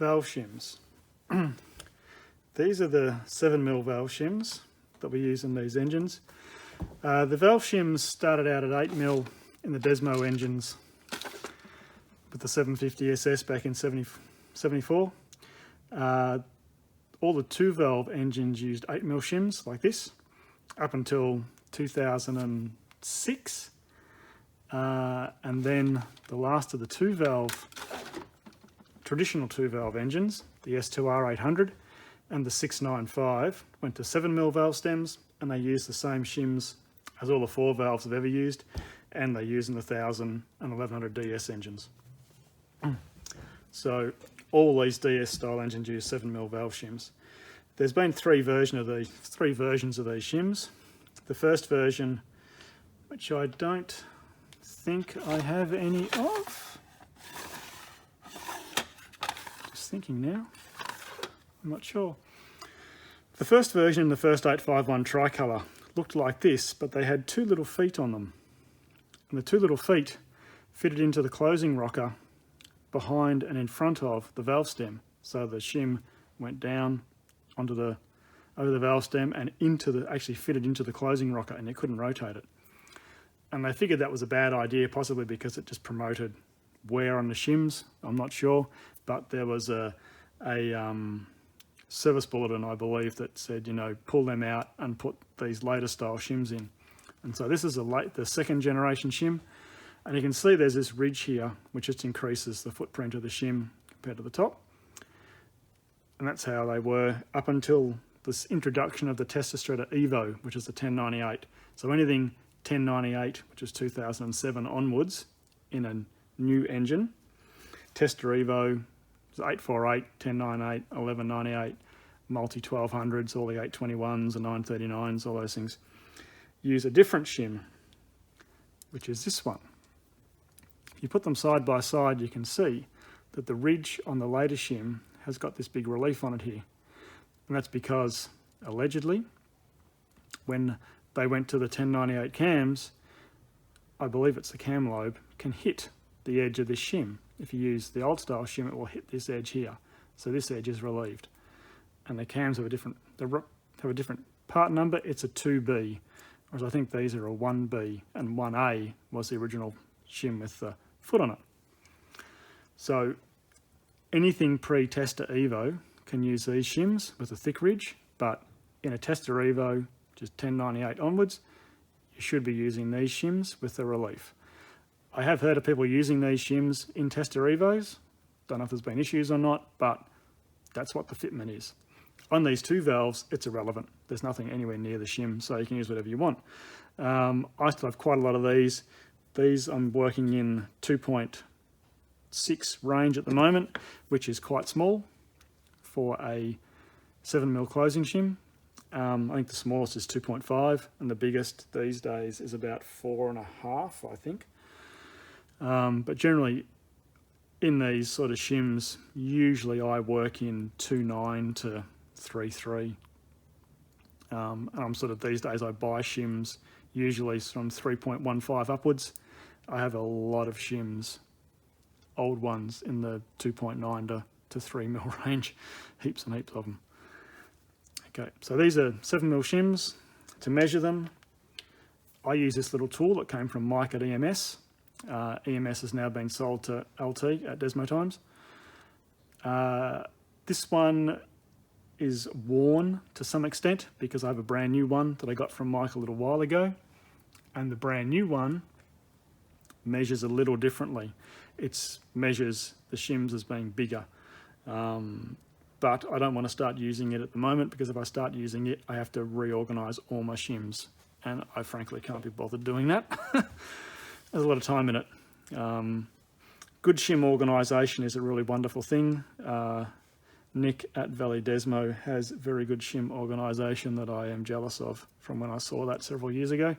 Valve shims. These are the 7mm valve shims that we use in these engines. The valve shims started out at 8mm in the Desmo engines with the 750 SS back in 74. All the 2-valve engines used 8mm shims like this up until 2006. And then the last of the 2-valve, traditional 2-valve engines, the S2R800 and the 695, went to 7mm valve stems, and they used the same shims as all the 4 valves have ever used, and they use in the 1000 and 1100 DS engines. So all these DS style engines use 7mm valve shims. There's been three versions of these shims. The first version, which I don't think I have any of. Just thinking now. I'm not sure. The first version, the first 851 tricolour, looked like this, but they had 2 little feet on them. And the 2 little feet fitted into the closing rocker behind and in front of the valve stem. So the shim went down over the valve stem and actually fitted into the closing rocker, and you couldn't rotate it. And they figured that was a bad idea, possibly because it just promoted wear on the shims. I'm not sure, but there was a service bulletin, I believe, that said, you know, pull them out and put these later style shims in. And so this is the second generation shim, and you can see there's this ridge here which just increases the footprint of the shim compared to the top. And that's how they were up until this introduction of the Testastretta Evo, which is the 1098. So anything 1098, which is 2007 onwards, in a new engine, Testa Evo, 848, 1098, 1198, multi 1200s, all the 821s, the 939s, all those things, use a different shim, which is this one. If you put them side by side, you can see that the ridge on the later shim has got this big relief on it here. And that's because, allegedly, when they went to the 1098 cams, I believe it's the cam lobe, can hit the edge of this shim. If you use the old style shim, it will hit this edge here. So this edge is relieved. And the cams have a different part number. It's a 2B, whereas I think these are a 1B, and 1A was the original shim with the foot on it. So anything pre-Testa Evo can use these shims with a thick ridge, but in a Testa Evo, which is 1098 onwards, you should be using these shims with the relief. I have heard of people using these shims in Testa Evos. Don't know if there's been issues or not, but that's what the fitment is. On these 2 valves, it's irrelevant. There's nothing anywhere near the shim, so you can use whatever you want. I still have quite a lot of these. These I'm working in 2.6 range at the moment, which is quite small for a 7mm closing shim. I think the smallest is 2.5, and the biggest these days is about 4.5, I think. But generally, in these sort of shims, usually I work in 2.9 to 3.3. And I'm sort of, these days I buy shims usually from 3.15 upwards. I have a lot of shims, old ones, in the 2.9 to 3mm range, heaps and heaps of them. Okay, so these are 7mm shims. To measure them, I use this little tool that came from Mike at EMS. EMS has now been sold to LT at Desmo Times. This one is worn to some extent because I have a brand new one that I got from Mike a little while ago, and the brand new one measures a little differently. It measures the shims as being bigger, but I don't want to start using it at the moment, because if I start using it, I have to reorganize all my shims, and I frankly can't be bothered doing that. There's a lot of time in it. Good shim organisation is a really wonderful thing. Nick at Valley Desmo has very good shim organisation that I am jealous of from when I saw that several years ago,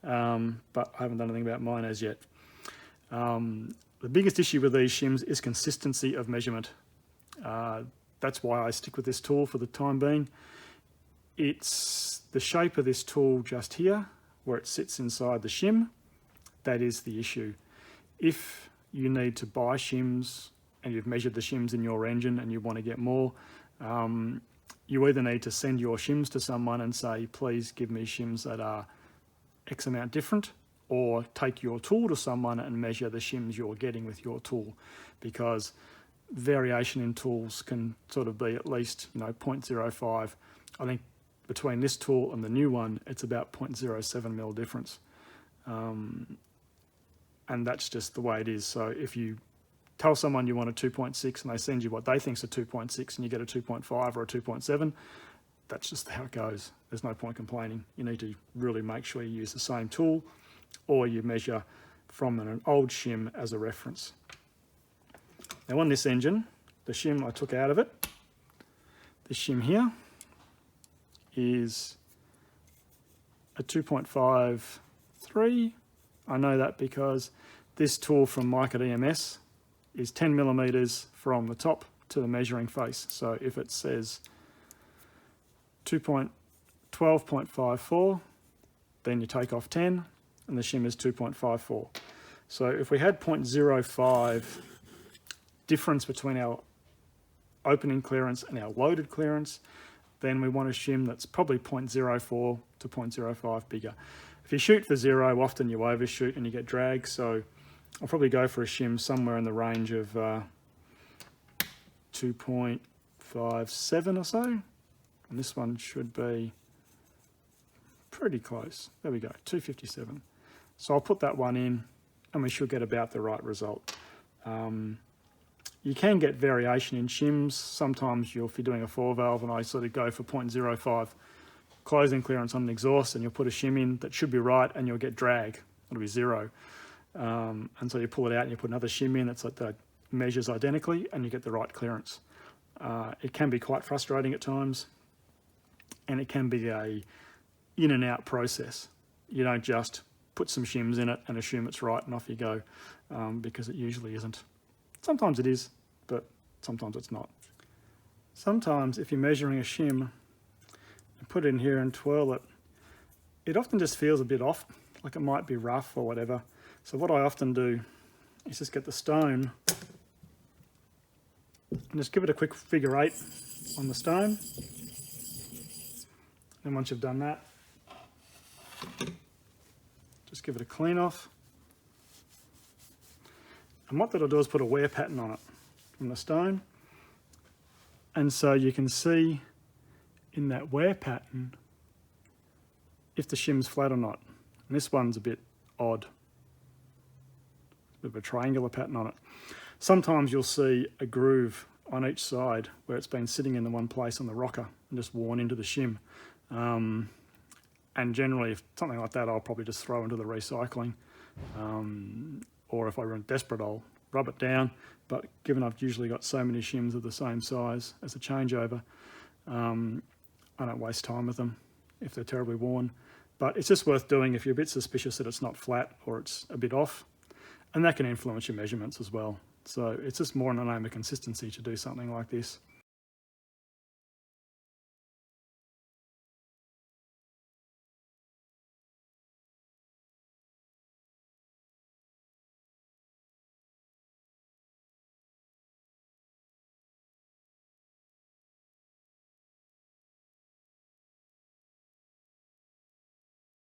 but I haven't done anything about mine as yet. The biggest issue with these shims is consistency of measurement. That's why I stick with this tool for the time being. It's the shape of this tool just here, where it sits inside the shim. That is the issue. If you need to buy shims and you've measured the shims in your engine and you want to get more, you either need to send your shims to someone and say, please give me shims that are X amount different, or take your tool to someone and measure the shims you're getting with your tool, because variation in tools can sort of be at least 0.05. I think between this tool and the new one, it's about 0.07 mil difference. And that's just the way it is. So if you tell someone you want a 2.6 and they send you what they think's a 2.6 and you get a 2.5 or a 2.7, that's just how it goes. There's no point complaining. You need to really make sure you use the same tool, or you measure from an old shim as a reference. Now on this engine, the shim I took out of it, this shim here is a 2.53. I know that because this tool from Mike at EMS is 10 millimeters from the top to the measuring face. So if it says 12.54, then you take off 10 and the shim is 2.54. So if we had 0.05 difference between our opening clearance and our loaded clearance, then we want a shim that's probably 0.04 to 0.05 bigger. If you shoot for 0, often you overshoot and you get drag, so I'll probably go for a shim somewhere in the range of 2.57 or so, and this one should be pretty close. There we go, 257. So I'll put that one in and we should get about the right result. You can get variation in shims. Sometimes if you're doing a 4-valve, and I sort of go for 0.05 closing clearance on an exhaust, and you'll put a shim in that should be right and you'll get drag. It'll be 0. And so you pull it out and you put another shim in that's like that measures identically and you get the right clearance. It can be quite frustrating at times, and it can be a in and out process. You don't just put some shims in it and assume it's right and off you go, because it usually isn't. Sometimes it is, but sometimes it's not. Sometimes if you're measuring a shim and put it in here and twirl it, it often just feels a bit off, like it might be rough or whatever. So what I often do is just get the stone and just give it a quick figure 8 on the stone. And once you've done that, just give it a clean off. And what that'll do is put a wear pattern on it from the stone. And so you can see in that wear pattern if the shim's flat or not. And this one's a bit odd. Bit of a triangular pattern on it. Sometimes you'll see a groove on each side where it's been sitting in the one place on the rocker and just worn into the shim. And generally, if something like that, I'll probably just throw into the recycling. Or if I run desperate, I'll rub it down. But given I've usually got so many shims of the same size as a changeover, I don't waste time with them if they're terribly worn. But it's just worth doing if you're a bit suspicious that it's not flat or it's a bit off. And that can influence your measurements as well. So it's just more in the name of consistency to do something like this.